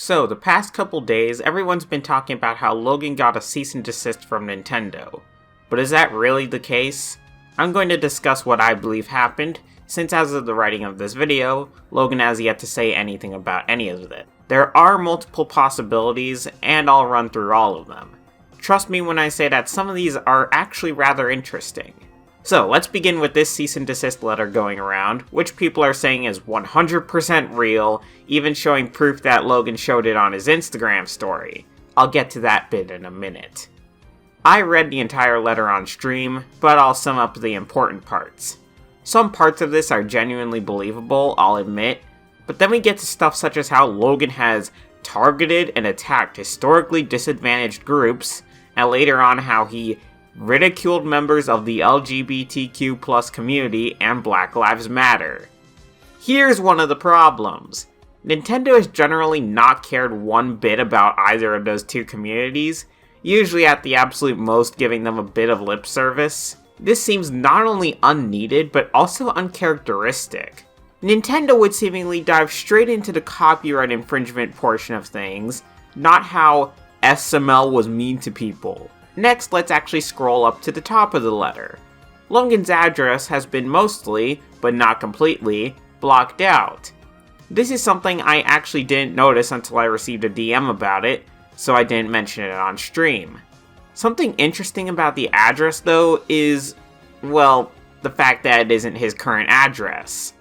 So, the past couple days, everyone's been talking about how Logan got a cease and desist from Nintendo. But is that really the case? I'm going to discuss what I believe happened, since as of the writing of this video, Logan has yet to say anything about any of it. There are multiple possibilities, and I'll run through all of them. Trust me when I say that some of these are actually rather interesting. So, let's begin with this cease and desist letter going around, which people are saying is 100% real, even showing proof that Logan showed it on his Instagram story. I'll get to that bit in a minute. I read the entire letter on stream, but I'll sum up the important parts. Some parts of this are genuinely believable, I'll admit, but then we get to stuff such as how Logan has targeted and attacked historically disadvantaged groups, and later on how he ridiculed members of the LGBTQ+ community and Black Lives Matter. Here's one of the problems. Nintendo has generally not cared one bit about either of those two communities, usually at the absolute most giving them a bit of lip service. This seems not only unneeded, but also uncharacteristic. Nintendo would seemingly dive straight into the copyright infringement portion of things, not how SML was mean to people. Next, let's actually scroll up to the top of the letter. Logan's address has been mostly, but not completely, blocked out. This is something I actually didn't notice until I received a DM about it, so I didn't mention it on stream. Something interesting about the address though is, well, the fact that it isn't his current address.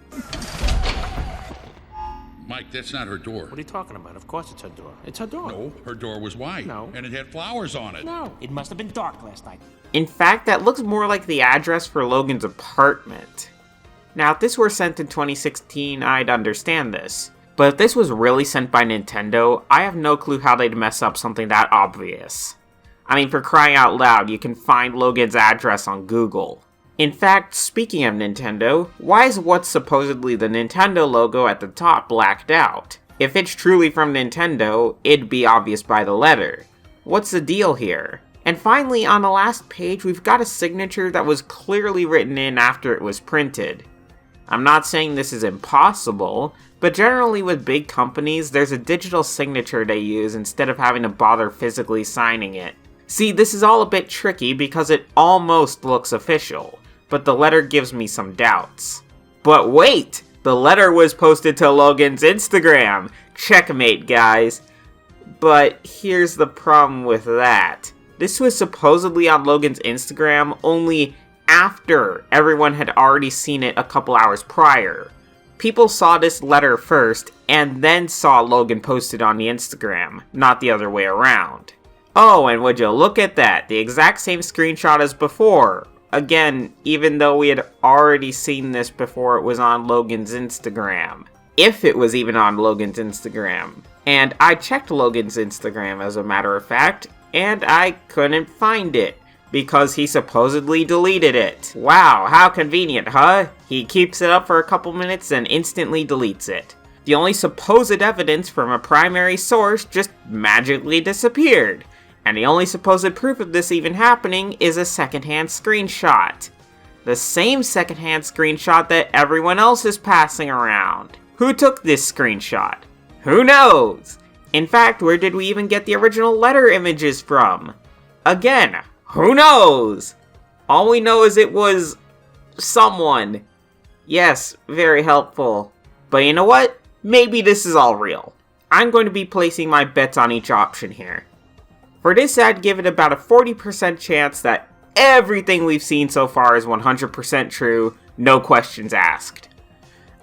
Mike, that's not her door. What are you talking about? Of course it's her door. It's her door. No, her door was white. No. And it had flowers on it. No, it must have been dark last night. In fact, that looks more like the address for Logan's apartment. Now, if this were sent in 2016, I'd understand this. But if this was really sent by Nintendo, I have no clue how they'd mess up something that obvious. I mean, for crying out loud, you can find Logan's address on Google. In fact, speaking of Nintendo, why is what's supposedly the Nintendo logo at the top blacked out? If it's truly from Nintendo, it'd be obvious by the letter. What's the deal here? And finally, on the last page, we've got a signature that was clearly written in after it was printed. I'm not saying this is impossible, but generally with big companies, there's a digital signature they use instead of having to bother physically signing it. See, this is all a bit tricky because it almost looks official, but the letter gives me some doubts. But wait! The letter was posted to Logan's Instagram! Checkmate, guys. But here's the problem with that. This was supposedly on Logan's Instagram only after everyone had already seen it a couple hours prior. People saw this letter first, and then saw Logan posted on the Instagram, not the other way around. Oh, and would you look at that, the exact same screenshot as before. Again, even though we had already seen this before it was on Logan's Instagram. If it was even on Logan's Instagram. And I checked Logan's Instagram as a matter of fact, and I couldn't find it. Because he supposedly deleted it. Wow, how convenient, huh? He keeps it up for a couple minutes and instantly deletes it. The only supposed evidence from a primary source just magically disappeared. And the only supposed proof of this even happening is a secondhand screenshot. The same secondhand screenshot that everyone else is passing around. Who took this screenshot? Who knows? In fact, where did we even get the original letter images from? Again, who knows? All we know is it was someone. Yes, very helpful. But you know what? Maybe this is all real. I'm going to be placing my bets on each option here. For this, I'd give it about a 40% chance that everything we've seen so far is 100% true, no questions asked.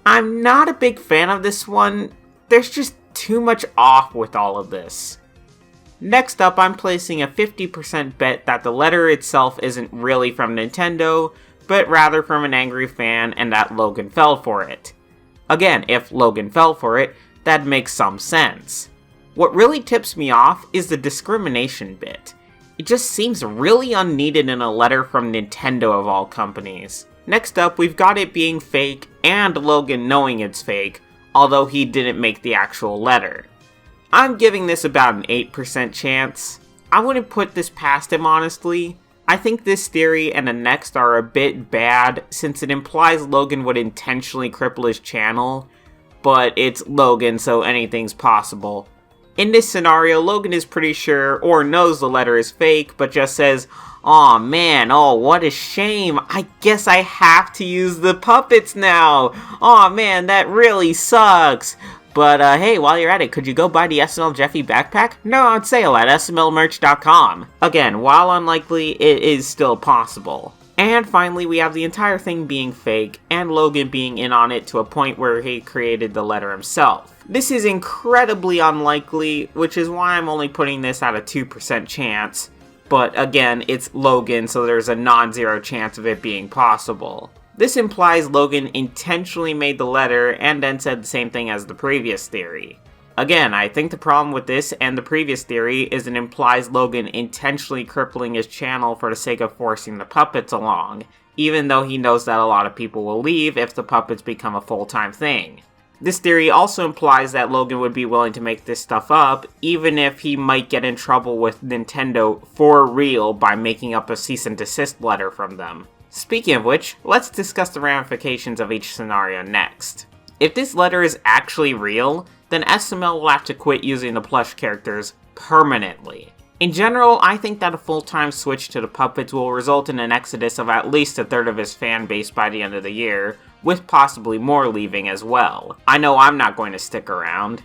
I'm not a big fan of this one. There's just too much off with all of this. Next up, I'm placing a 50% bet that the letter itself isn't really from Nintendo, but rather from an angry fan and that Logan fell for it. Again, if Logan fell for it, that makes some sense. What really tips me off is the discrimination bit. It just seems really unneeded in a letter from Nintendo of all companies. Next up, we've got it being fake and Logan knowing it's fake, although he didn't make the actual letter. I'm giving this about an 8% chance. I wouldn't put this past him, honestly. I think this theory and the next are a bit bad, since it implies Logan would intentionally cripple his channel, but it's Logan, so anything's possible. In this scenario, Logan is pretty sure or knows the letter is fake, but just says, "Aw man, oh what a shame, I guess I have to use the puppets now. Aw man, that really sucks. But hey, while you're at it, could you go buy the SML Jeffy backpack? No, on sale at smlmerch.com. Again, while unlikely, it is still possible. And finally, we have the entire thing being fake, and Logan being in on it to a point where he created the letter himself. This is incredibly unlikely, which is why I'm only putting this at a 2% chance. But again, it's Logan, so there's a non-zero chance of it being possible. This implies Logan intentionally made the letter and then said the same thing as the previous theory. Again, I think the problem with this and the previous theory is it implies Logan intentionally crippling his channel for the sake of forcing the puppets along, even though he knows that a lot of people will leave if the puppets become a full-time thing. This theory also implies that Logan would be willing to make this stuff up, even if he might get in trouble with Nintendo for real by making up a cease and desist letter from them. Speaking of which, let's discuss the ramifications of each scenario next. If this letter is actually real, then SML will have to quit using the plush characters permanently. In general, I think that a full-time switch to the puppets will result in an exodus of at least a third of his fan base by the end of the year, with possibly more leaving as well. I know I'm not going to stick around.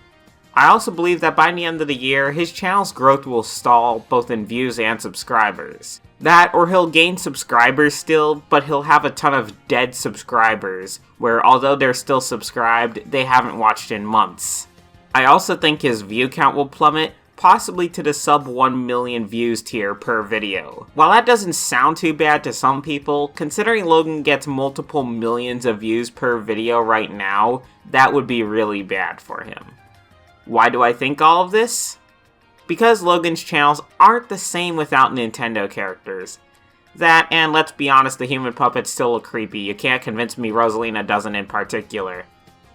I also believe that by the end of the year, his channel's growth will stall both in views and subscribers. That, or he'll gain subscribers still, but he'll have a ton of dead subscribers, where although they're still subscribed, they haven't watched in months. I also think his view count will plummet, possibly to the sub 1 million views tier per video. While that doesn't sound too bad to some people, considering Logan gets multiple millions of views per video right now, that would be really bad for him. Why do I think all of this? Because Logan's channels aren't the same without Nintendo characters. That, and let's be honest, the human puppets still look creepy. You can't convince me Rosalina doesn't in particular.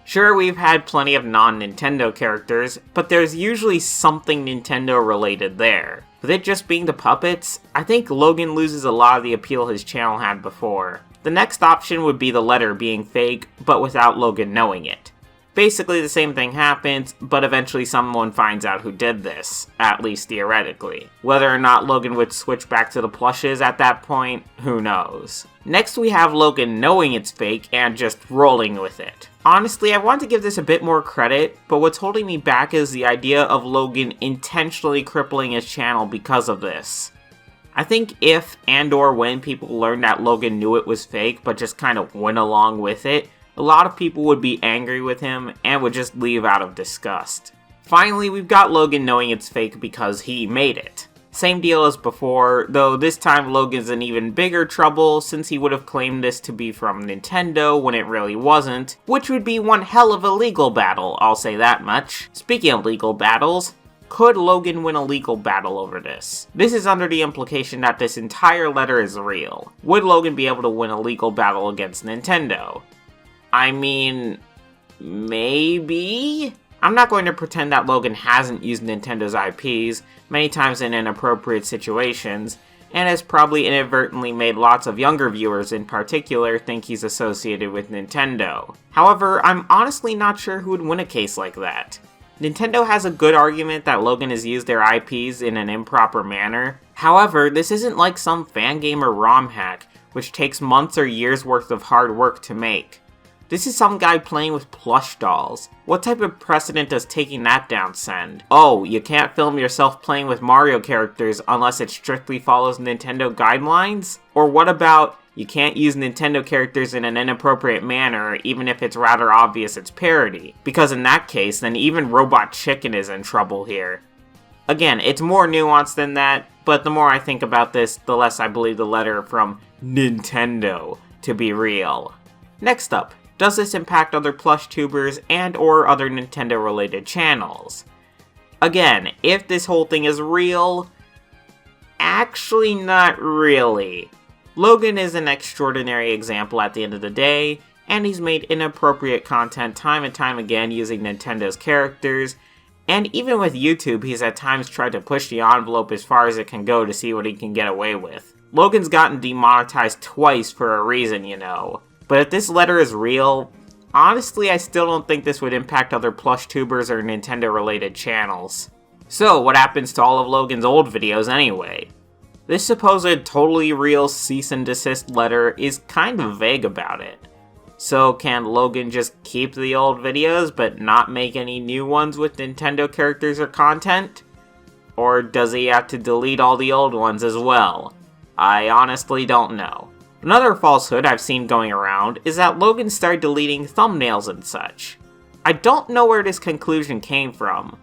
Sure, we've had plenty of non-Nintendo characters, but there's usually something Nintendo-related there. With it just being the puppets, I think Logan loses a lot of the appeal his channel had before. The next option would be the letter being fake, but without Logan knowing it. Basically the same thing happens, but eventually someone finds out who did this, at least theoretically. Whether or not Logan would switch back to the plushes at that point, who knows. Next we have Logan knowing it's fake and just rolling with it. Honestly, I want to give this a bit more credit, but what's holding me back is the idea of Logan intentionally crippling his channel because of this. I think if and or when people learn that Logan knew it was fake but just kind of went along with it, a lot of people would be angry with him and would just leave out of disgust. Finally, we've got Logan knowing it's fake because he made it. Same deal as before, though this time Logan's in even bigger trouble since he would have claimed this to be from Nintendo when it really wasn't, which would be one hell of a legal battle, I'll say that much. Speaking of legal battles, could Logan win a legal battle over this? This is under the implication that this entire letter is real. Would Logan be able to win a legal battle against Nintendo? I mean, maybe? I'm not going to pretend that Logan hasn't used Nintendo's IPs many times in inappropriate situations, and has probably inadvertently made lots of younger viewers in particular think he's associated with Nintendo. However, I'm honestly not sure who would win a case like that. Nintendo has a good argument that Logan has used their IPs in an improper manner. However, this isn't like some fangame or ROM hack, which takes months or years worth of hard work to make. This is some guy playing with plush dolls. What type of precedent does taking that down send? Oh, you can't film yourself playing with Mario characters unless it strictly follows Nintendo guidelines? Or what about, you can't use Nintendo characters in an inappropriate manner even if it's rather obvious it's parody? Because in that case, then even Robot Chicken is in trouble here. Again, it's more nuanced than that, but the more I think about this, the less I believe the letter from Nintendo to be real. Next up, does this impact other plush tubers and or other Nintendo related channels? Again, if this whole thing is real, actually not really. Logan is an extraordinary example at the end of the day, and he's made inappropriate content time and time again using Nintendo's characters, and even with YouTube he's at times tried to push the envelope as far as it can go to see what he can get away with. Logan's gotten demonetized twice for a reason, you know. But if this letter is real, honestly I still don't think this would impact other plush tubers or Nintendo related channels. So, what happens to all of Logan's old videos anyway? This supposed totally real cease and desist letter is kind of vague about it. So, can Logan just keep the old videos but not make any new ones with Nintendo characters or content? Or does he have to delete all the old ones as well? I honestly don't know. Another falsehood I've seen going around is that Logan started deleting thumbnails and such. I don't know where this conclusion came from.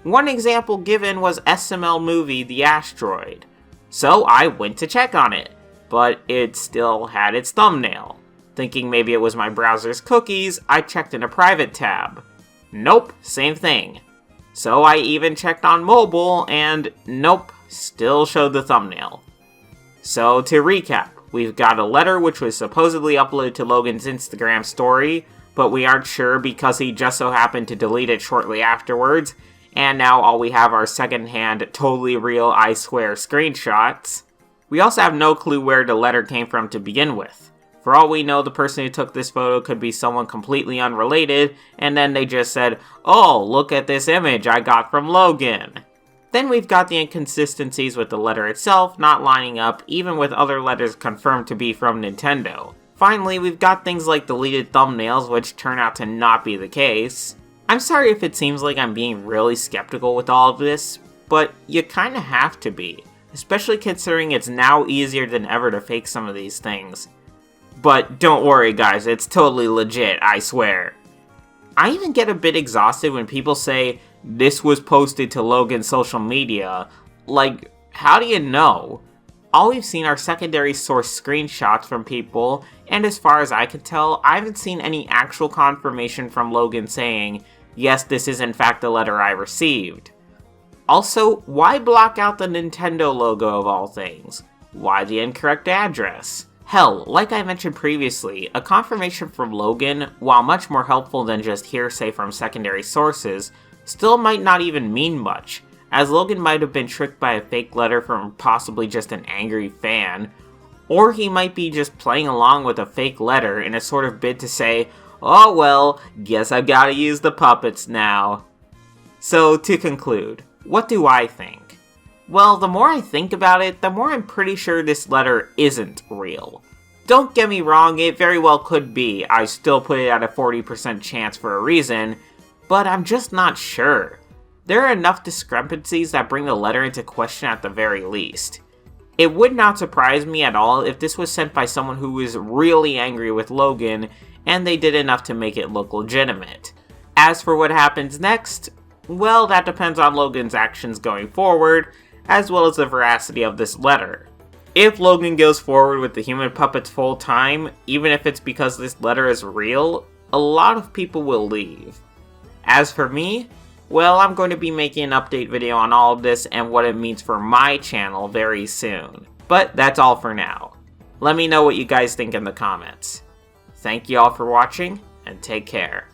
One example given was SML movie The Asteroid. So I went to check on it, but it still had its thumbnail. Thinking maybe it was my browser's cookies, I checked in a private tab. Nope, same thing. So I even checked on mobile, and nope, still showed the thumbnail. So to recap, we've got a letter which was supposedly uploaded to Logan's Instagram story, but we aren't sure because he just so happened to delete it shortly afterwards, and now all we have are secondhand, totally real, I swear, screenshots. We also have no clue where the letter came from to begin with. For all we know, the person who took this photo could be someone completely unrelated, and then they just said, "Oh, look at this image I got from Logan." Then we've got the inconsistencies with the letter itself not lining up, even with other letters confirmed to be from Nintendo. Finally, we've got things like deleted thumbnails, which turn out to not be the case. I'm sorry if it seems like I'm being really skeptical with all of this, but you kinda have to be, especially considering it's now easier than ever to fake some of these things. But don't worry guys, it's totally legit, I swear. I even get a bit exhausted when people say, this was posted to Logan's social media. Like, how do you know? All we've seen are secondary source screenshots from people, and as far as I can tell, I haven't seen any actual confirmation from Logan saying, yes, this is in fact the letter I received. Also, why block out the Nintendo logo of all things? Why the incorrect address? Hell, like I mentioned previously, a confirmation from Logan, while much more helpful than just hearsay from secondary sources, still might not even mean much, as Logan might have been tricked by a fake letter from possibly just an angry fan, or he might be just playing along with a fake letter in a sort of bid to say, oh well, guess I've gotta use the puppets now. So to conclude, what do I think? Well, the more I think about it, the more I'm pretty sure this letter isn't real. Don't get me wrong, it very well could be, I still put it at a 40% chance for a reason, but I'm just not sure. There are enough discrepancies that bring the letter into question at the very least. It would not surprise me at all if this was sent by someone who was really angry with Logan, and they did enough to make it look legitimate. As for what happens next, well, that depends on Logan's actions going forward, as well as the veracity of this letter. If Logan goes forward with the human puppets full time, even if it's because this letter is real, a lot of people will leave. As for me, well, I'm going to be making an update video on all of this and what it means for my channel very soon. But that's all for now. Let me know what you guys think in the comments. Thank you all for watching, and take care.